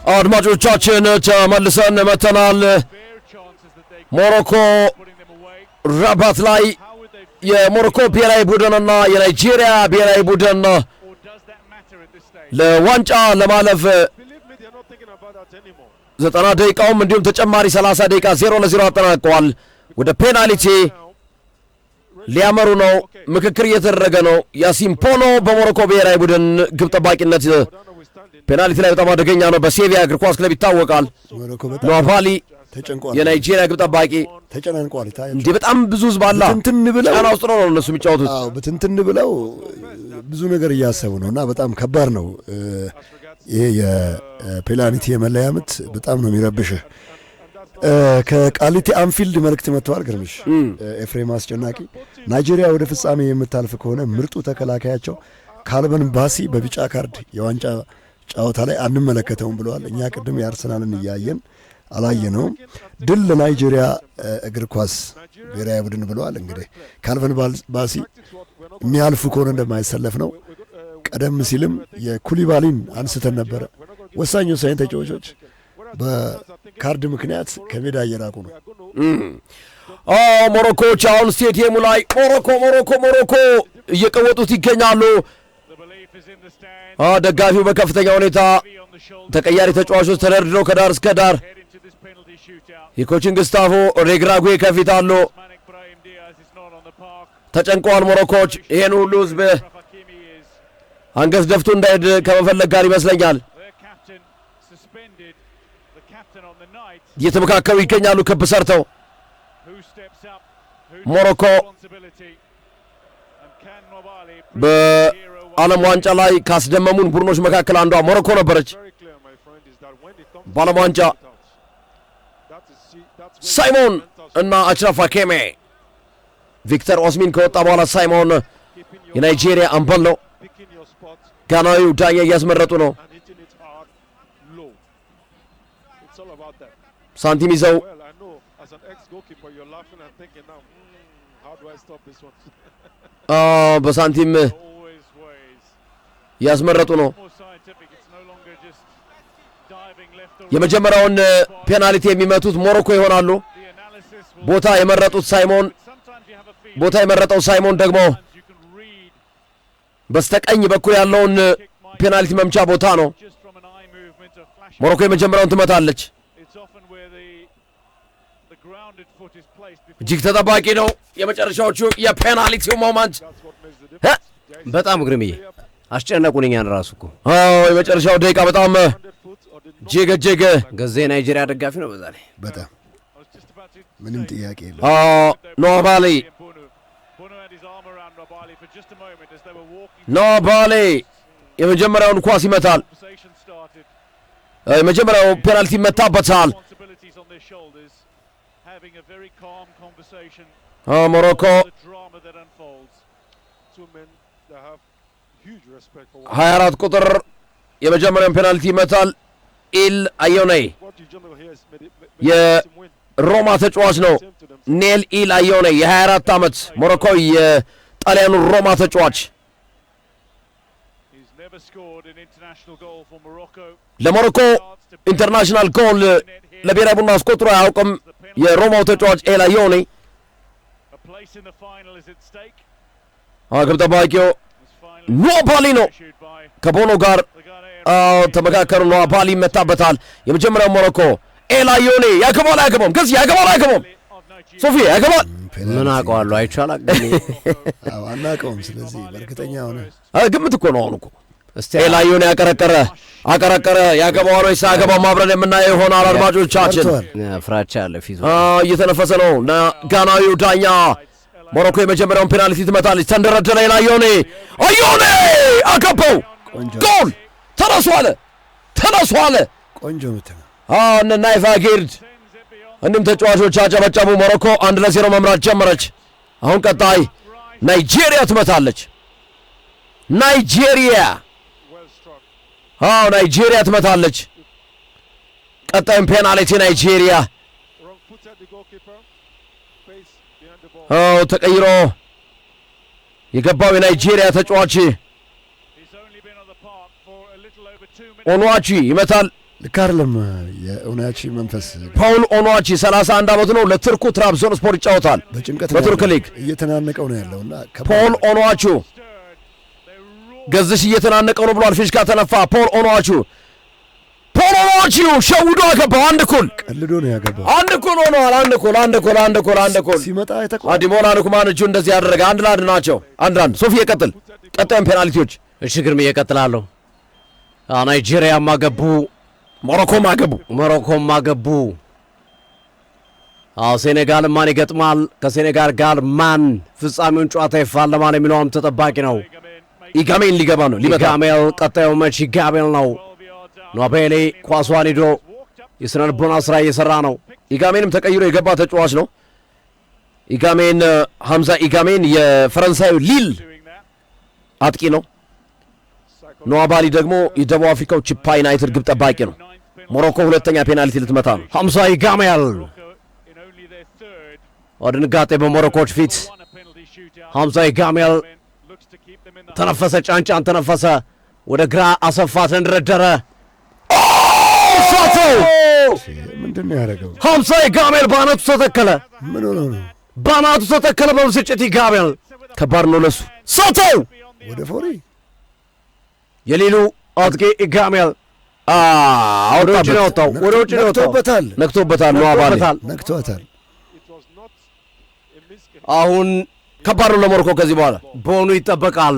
አድማጮቻችን ተመልሰን መተናል። ሞሮኮ ራባት ላይ የሞሮኮ ብሔራዊ ቡድንና የናይጄሪያ ብሔራዊ ቡድን ለዋንጫ ለማለፍ 90 ደቂቃውም እንዲሁም ተጨማሪ 30 ደቂቃ 0-0 አጠናቀዋል። ወደ ፔናልቲ ሊያመሩ ነው። ምክክር እየተደረገ ነው። ያሲን ፖኖ በሞሮኮ ብሔራዊ ቡድን ግብ ጠባቂነት ፔናልቲ ላይ በጣም አደገኛ ነው። በሴቪያ እግር ኳስ ክለብ ይታወቃል። ኖቫሊ የናይጄሪያ ግብ ጠባቂ ተጨናንቋል። እንዴ በጣም ብዙ ህዝብ አለ። ብትንትን ብለው ጫና ውስጥ ነው እነሱ የሚጫወቱት። አዎ ብትንትን ብለው ብዙ ነገር እያሰቡ ነውና በጣም ከባድ ነው። ይሄ የፔናልቲ የመለያ ምት በጣም ነው የሚረብሽህ። ከቃሊቲ አንፊልድ መልእክት መጥተዋል። ግርምሽ ኤፍሬም አስጨናቂ ናይጄሪያ ወደ ፍጻሜ የምታልፍ ከሆነ ምርጡ ተከላካያቸው ካልቨን ባሲ በቢጫ ካርድ የዋንጫ ጨዋታ ላይ አንመለከተውም ብለዋል። እኛ ቅድም የአርሰናልን እያየን አላየነውም። ድል ለናይጄሪያ እግር ኳስ ብሔራዊ ቡድን ብለዋል። እንግዲህ ካልቨን ባሲ የሚያልፉ ከሆነ እንደማይሰለፍ ነው። ቀደም ሲልም የኩሊባሊን አንስተን ነበረ። ወሳኝ ተጫዋቾች በካርድ ምክንያት ከሜዳ እየራቁ ነው። ሞሮኮዎች አሁን ስቴዲየሙ ላይ ሞሮኮ እየቀወጡት ይገኛሉ። ደጋፊው በከፍተኛ ሁኔታ ተቀያሪ ተጫዋቾች ተደርድረው ከዳር እስከ ዳር የኮችን ግስታፎ ሬግራጉ ከፊት አሉ። ተጨንቀዋል ሞሮኮዎች። ይሄን ሁሉ ህዝብ አንገት ደፍቶ እንዳይሄድ ከመፈለግ ጋር ይመስለኛል እየተመካከሩ ይገኛሉ። ክብ ሰርተው ሞሮኮ በዓለም ዋንጫ ላይ ካስደመሙን ቡድኖች መካከል አንዷ ሞሮኮ ነበረች። በዓለም ዋንጫ ሳይሞን እና አችራፍ ሀኪሚ ቪክተር ኦስሚን ከወጣ በኋላ ሳይሞን የናይጄሪያ አምበል ነው። ጋናዊው ዳኛ እያስመረጡ ነው። ሳንቲም ይዘው በሳንቲም እያስመረጡ ነው። የመጀመሪያውን ፔናልቲ የሚመቱት ሞሮኮ ይሆናሉ። ቦታ የመረጠው ሳይሞን ደግሞ በስተቀኝ በኩል ያለውን ፔናልቲ መምቻ ቦታ ነው። ሞሮኮ የመጀመሪያውን ትመታለች። እጅግ ተጠባቂ ነው የመጨረሻዎቹ የፔናልቲው ሞመንት። በጣም ግርምዬ አስጨነቁኝ። ያን ራሱ እኮ የመጨረሻው ደቂቃ በጣም እጅግ ገዜ ናይጄሪያ ደጋፊ ነው። በዛ ላይ በጣም ምንም ጥያቄ የለም። ኖባሌ የመጀመሪያውን ኳስ ይመታል። የመጀመሪያው ፔናልቲ ይመታበታል። ሞሮኮ 24 ቁጥር የመጀመሪያውን ፔናልቲ ይመታል። ኢል አዮኔይ የሮማ ተጫዋች ነው። ኔል ኢል አዮኔይ የ24 ዓመት ሞሮኮዊ የጣሊያኑ ሮማ ተጫዋች ለሞሮኮ ኢንተርናሽናል ጎል ለብሔራዊ ቡድኑ አስቆጥሮ አያውቅም። የሮማው ተጫዋች ኤል አዮኔይ ግብ ጠባቂው ኖባሊ ነው። ከቦኖ ጋር ተመካከሩ። ኖባሊ ይመታበታል። የመጀመሪያው ሞሮኮ ኤል አዮኔይ ያገባል አያገባም? ገዝ ያገባል አያገባም? ሶፊ ያገባል? ምን አውቀዋለሁ አይቻላል አናውቀውም። ስለዚህ በእርግጠኛ ሆነ ግምት እኮ ነው። አሁን እኮ ኤል አዮኔይ አቀረቀረ ያገባዋል ወይስ አያገባም? አብረን የምናየው ይሆናል። አድማጮቻችን ፍራቻ አለ ፊቱ እየተነፈሰ ነው። ጋናዊው ዳኛ ሞሮኮ የመጀመሪያውን ፔናልቲ ትመታለች። ተንደረደረ። ኤል አዮኔይ አገባው። ጎል ተነሱ አለ። ቆንጆ ምት ነው። እነ ናይፋ ጌርድ እንዲሁም ተጫዋቾች አጨበጨቡ። ሞሮኮ 1-0 መምራት ጀመረች። አሁን ቀጣይ ናይጄሪያ ትመታለች። ናይጄሪያ ትመታለች። ቀጣይም ፔናልቲ ናይጄሪያ ተቀይሮ የገባው የናይጄሪያ ተጫዋች ኦንዋቺ ይመታል። ልክ አይደለም። የኡናቺ መንፈስ ፓውል ኦኗቺ 31 ዓመቱ ነው። ለቱርኩ ትራብዞን ስፖርት ይጫወታል። በጭንቀት በቱርክ ሊግ እየተናነቀው ነው ያለውና ፓውል ኦኗቹ ገዝሽ እየተናነቀው ነው ብሏል። ፊሽካ ተነፋ። ፓውል ኦኗቹ ሸውዶ አገባው። አንድ እኩል ቀልዶ ነው ያገባው። አንድ እኩል ሆነዋል። አንድ እኩል ሲመጣ አዲሞላ ንኩማን እጁ እንደዚህ ያደረገ 1-1 ናቸው። 1-1 ሶፊ የቀጥል ቀጣዩን ፔናልቲዎች እሺ ግርም እየቀጥላለሁ። ናይጄሪያም አገቡ፣ ሞሮኮም አገቡ። ሴኔጋል ማን ይገጥማል? ከሴኔጋል ጋር ማን ፍጻሜውን ጨዋታ ይፋለማል የሚለውም ተጠባቂ ነው። ኢጋሜን ሊገባ ነው ሊመታ ኢጋሜል ቀጣዩ መች ኢጋሜል ነው። ኖቤሌ ኳሷን ሂዶ የስነ ልቦና ስራ እየሰራ ነው። ኢጋሜንም ተቀይሮ የገባ ተጫዋች ነው። ኢጋሜን ሐምዛ ኢጋሜን የፈረንሳዩ ሊል አጥቂ ነው። ኖዋባሊ ደግሞ የደቡብ አፍሪካው ቺፓ ዩናይትድ ግብ ጠባቂ ነው። ሞሮኮ ሁለተኛ ፔናልቲ ልትመታ ነው። ሐምዛ ኢጋሜል ድንጋጤ በሞሮኮች ፊት። ሐምዛ ኢጋሜል ተነፈሰ፣ ጫንጫን ተነፈሰ፣ ወደ ግራ አሰፋ፣ ተንደረደረ፣ ሳተው። ምንድን ነው ያደረገው? ሐምዛ ኢጋሜል ባናቱ ተተከለ። ምን ሆኖ ነው? ባናቱ ተተከለ በብስጭት። ኢጋሜል ከባድ ነው ለሱ። ሳተው ወደ ፎሪ የሌሉ አጥቂ ኢጋሜል ወደ ውጭ ነው የወጣው። ነክቶበታል። ኖዋባሊ ነክቶታል። አሁን ከባድ ነው ለሞሮኮ። ከዚህ በኋላ ቦኑ ይጠበቃል።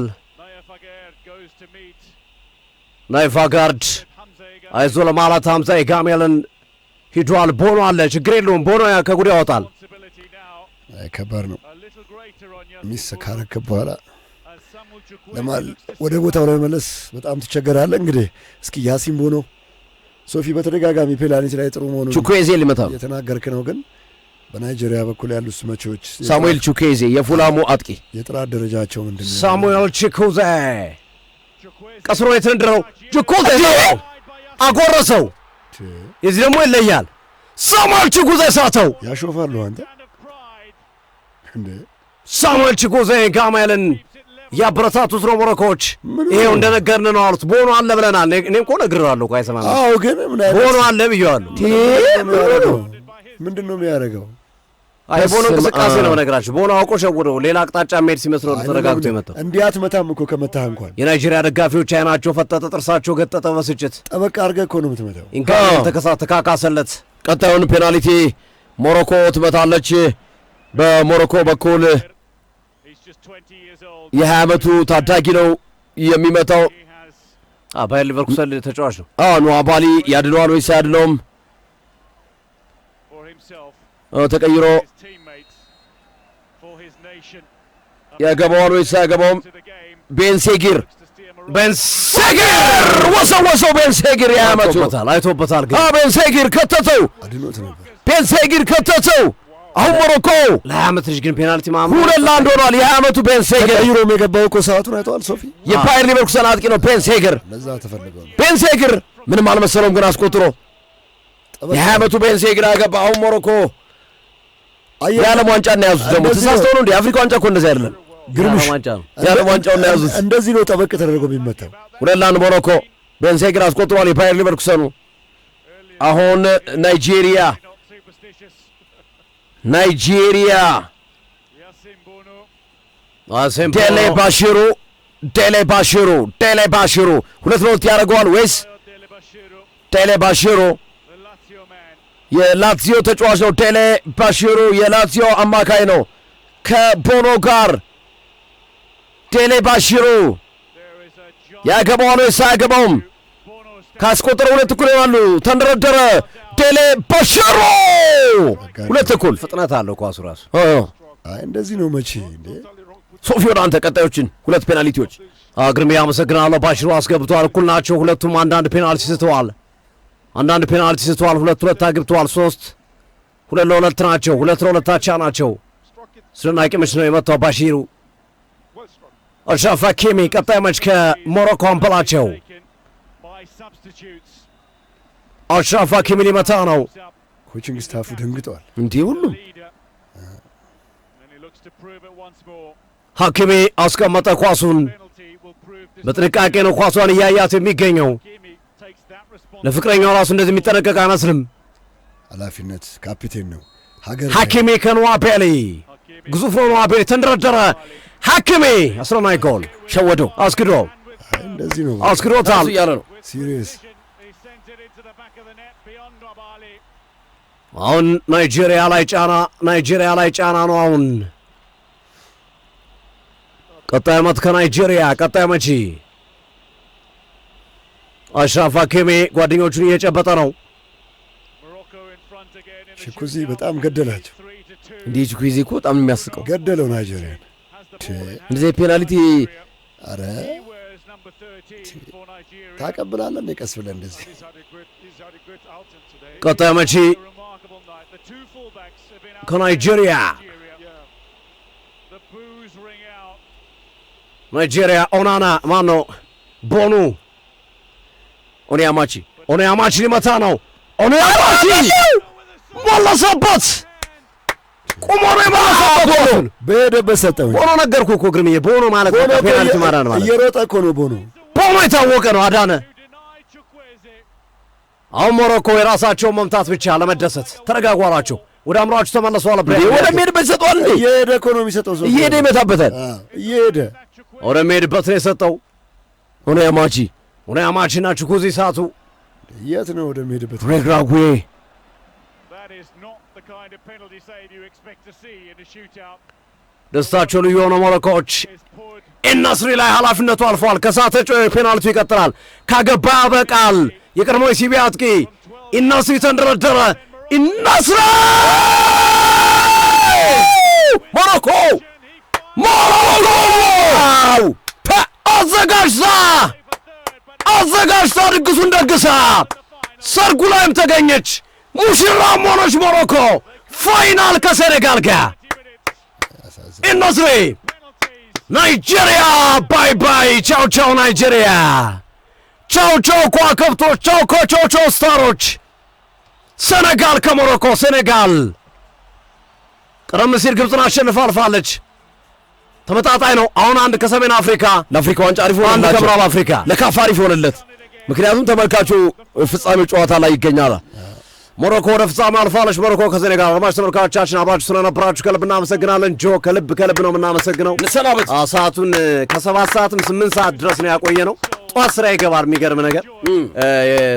ናይፋጋርድ አይዞ ለማለት ሐምዛ ኢጋሜልን ሂዷል። ቦኖ አለ፣ ችግር የለውም። ቦኖ ከጉድ ያወጣል። ከባድ ነው። ሚስ ካረከ በኋላ ወደ ቦታው ለመመለስ በጣም ትቸገራለህ። እንግዲህ እስኪ ያሲን ቦኖ ሶፊ በተደጋጋሚ ፔናልቲ ላይ ጥሩ መሆኑን ቹኩዌዜ ሊመታ የተናገርክ ነው። ግን በናይጄሪያ በኩል ያሉት መቼዎች ሳሙኤል ቹኩዌዜ የፉላሙ አጥቂ የጥራት ደረጃቸው ምንድን ነው? ሳሙኤል ቹኩዌዜ ቀስሮ የተነደረው ቹኩዌዜ አጎረሰው። የዚህ ደግሞ ይለያል። ሳሙኤል ቹኩዌዜ ሳተው። ያሾፋሉ አንተ እንዴ! ሳሙኤል ቹኩዌዜ ኢጋሜልን ያበረታቱት ነው ሞሮኮዎች። ይሄው እንደነገርን ነው አሉት። ቦኖ አለ ብለናል። እኔም እኮ ነግሬዋለሁ እኮ አይሰማም። አዎ ግን ቦኖ አለ ብዬዋለሁ። ምንድን ነው የሚያደርገው? ቦኖ እንቅስቃሴ ነው ነገራችሁ። ቦኖ አውቆ ሸውደው ሌላ አቅጣጫ መሄድ ሲመስለው ተረጋግቶ የመጣው እንዲያት መታም እኮ ከመታህ እንኳን የናይጄሪያ ደጋፊዎች አይናቸው ፈጠጠ፣ ጥርሳቸው ገጠጠ በስጭት። ጠበቅ አድርገህ እኮ ነው የምትመታው። ኢጋሜል ተካካሰለት። ቀጣዩን ፔናልቲ ሞሮኮ ትመታለች። በሞሮኮ በኩል የ20 ዓመቱ ታዳጊ ነው የሚመታው። ባየር ሊቨርኩሰን ተጫዋች ነው። ኖዋባሊ ያድነዋል ወይስ አያድነውም? ተቀይሮ ያገባዋል ወይስ አያገባውም? ቤንሴጊር ወሰወሰው። ቤንሴጊር የ20 ዓመቱ አይቶበታል። ግን ቤንሴጊር ከተተው። ቤንሴጊር ከተተው። አሁን ሞሮኮ ለ20 ዓመት ልጅ ግን ፔናልቲ ማማ 2-1 ሆኗል። የ20 ዓመቱ ቤንሴጊር ተቀይሮም የገባው እኮ ሰዓቱን አይተዋል ሶፊ። የባየር ሊቨርኩሰን አጥቂ ነው ቤንሴጊር። ለዛ ተፈልገው ቤንሴጊር ምንም አልመሰለውም ግን አስቆጥሮ የ20 ዓመቱ ቤንሴጊር አገባ። አሁን ሞሮኮ የዓለም ዋንጫ ነው ያዙት። ደግሞ ተሳስተው ነው እንዴ? የአፍሪካ ዋንጫ እኮ እንደዚህ አይደለም። ግርምሽ ዋንጫ ነው የዓለም ዋንጫውን ነው ያዙት። እንደዚህ ነው ጠበቅ ተደርጎ የሚመታው። 2-1 ሞሮኮ ቤንሴጊር አስቆጥሯል። የባየር ሊቨርኩሰኑ አሁን ናይጄሪያ ዴሌ ባሽሩ 2-2 ያደርገዋል ወይስ? ዴሌ ባሽሩ የላትዚዮ ተጫዋች ነው። ዴሌ ባሽሩ የላትዚዮ አማካይ ነው። ከቦኖ ጋር ዴሌ ባሽሩ ያገባዋል ወይስ አያገባውም? ካስቆጠረ 2-1 ይሆናሉ። ተንደረደረ። ዴሌ ባሽሩ 2-1 ፍጥነት አለው ኳሱ ራሱ። አይ እንደዚህ ነው መቼ እንዴ? ሶፊ ወደ አንተ ቀጣዮችን 2 ፔናልቲዎች። ግርሜ አመሰግናለሁ። ባሽሩ አስገብተዋል። እኩል ናቸው ሁለቱም። አንዳንድ ፔናልቲ ስተዋል። 2-2 አግብተዋል። 2-2 ናቸው። 2-2 አቻ ናቸው። አስደናቂ ምች ነው የመታው ባሽሩ። አሽራፍ ሀኪሚ ቀጣይ መች ከሞሮኮ አንበላቸው። አሽራፍ ሀኪሚ ሊመታ ነው። ኮቺንግ ስታፉ ደንግጠዋል። እንዲህ ሁሉም ሀኪሚ አስቀመጠ ኳሱን። በጥንቃቄ ነው ኳሷን እያያት የሚገኘው። ለፍቅረኛው ራሱ እንደዚህ የሚጠነቀቅ አይመስልም። ኃላፊነት ካፒቴን ነው። ሀገር ሐኪሜ ከንዋቤሊ ግዙፍ ነው። ንዋቤሊ ተንደረደረ። ሐኪሜ አስረናይ ጎል ሸወደው። አስክዶ እንደዚህ ነው አስክዶታል እያለ ነው። ሲሪየስ አሁን ናይጄሪያ ላይ ጫና ነው። አሁን ቀጣይ ዓመት ከናይጄሪያ ቀጣይ መቺ አሽራፍ ሐኪሜ ጓደኞቹን እየጨበጠ ነው። ሽኩዚ በጣም ገደላቸው። እንዲህ ቺኩዚ እኮ በጣም የሚያስቀው ገደለው ናይጄሪያን። እንደዚህ ፔናልቲ አረ ታቀብላለህ እንደ ቀስ ብለህ እንደዚህ ቀጣይ መቺ ከናይጄሪያ ኦናና ማነው ቦኑ ኦኒያማቺ ሊመታ ነው። ኦኒያማቺ መለሰበት። ቁሞ ነው የመለሰበት። በሄደበት ሰጠው። ቦኖ ነገርኩ እኮ ግርምዬ፣ ቦኖ ማለት ፔናልቲ ማዳን ማለት እየሮጠ እኮ ነው። ቦኖ የታወቀ ነው። አዳነ አሁን ሞሮኮ የራሳቸውን መምታት ብቻ ለመደሰት ተረጋጓላቸው። ወደ አምሯችሁ ተመለሷል። ወደ ሜድበት ይሰጠዋል። እየሄደ እኮ ነው የሚሰጠው። ሰው እየሄደ ይመታበታል። እየሄደ ወደ ሜድበት ነው የሰጠው። ኦኒያማቺና ቺኩዚ ሳቱ የት ነው ወደ ሜድበት? ሬግራጉዌ ደስታቸው ልዩ የሆነ ሞሮኮዎች ኢነስሪ ላይ ኃላፊነቱ አልፏል። ከሳተ ፔናልቱ ይቀጥላል። ካገባ ያበቃል። የቀድሞ ሲቢ አጥቂ ኢነስሪ ተንደረደረ። ኢነስሪ ሞሮኮ አዘጋጅታ ድግሱን ደግሳ ሰርጉ ላይም ተገኘች። ሙሽራም ሆነች ሞሮኮ ፋይናል ከሴኔጋል ጋር። ኢነስሪ ናይጄሪያ ባይ ባይ። ቻው ቻው ናይጄሪያ። ቻው ቻው ከዋክብቶች። ቻው ቻው ስታሮች። ሴኔጋል ከሞሮኮ ሴኔጋል ቀደም ሲል ግብፅን አሸንፋ አልፋለች። ተመጣጣኝ ነው። አሁን አንድ ከሰሜን አፍሪካ ለአፍሪካ ዋንጫ አሪፍ ሆነ። አንድ ከምዕራብ አፍሪካ ለካፍ አሪፍ ሆነለት። ምክንያቱም ተመልካቹ ፍጻሜው ጨዋታ ላይ ይገኛል። ሞሮኮ ወደ ፍጻሜ አልፋለች። ሞሮኮ ከሴኔጋል። አድማጭ ተመልካቾቻችን አብራችሁ ስለነበራችሁ ከልብ እናመሰግናለን። ጆ ከልብ ነው የምናመሰግነው። እንሰናበት። ሰዓቱን ከ7 ሰዓትም 8 ሰዓት ድረስ ነው ያቆየ ነው። ጠዋት ስራ ይገባል። የሚገርም ነገር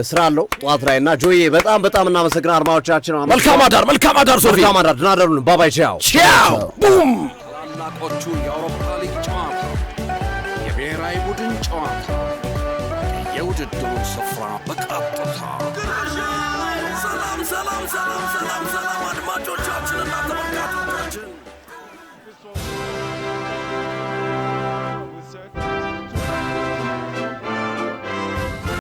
ስራ አለው ጠዋት ላይ እና ጆዬ በጣም እናመሰግናለን። አድማጮቻችን መልካም አዳር ሶፊ። መልካም አዳር። ደህና ደሩልን። ባባይ ቻው ቡም። ታላቆቹ የአውሮፓ ሊግ ጨዋታ፣ የብሔራዊ ቡድን ጨዋታ፣ የውድድሩ ስፍራ በቀጥታ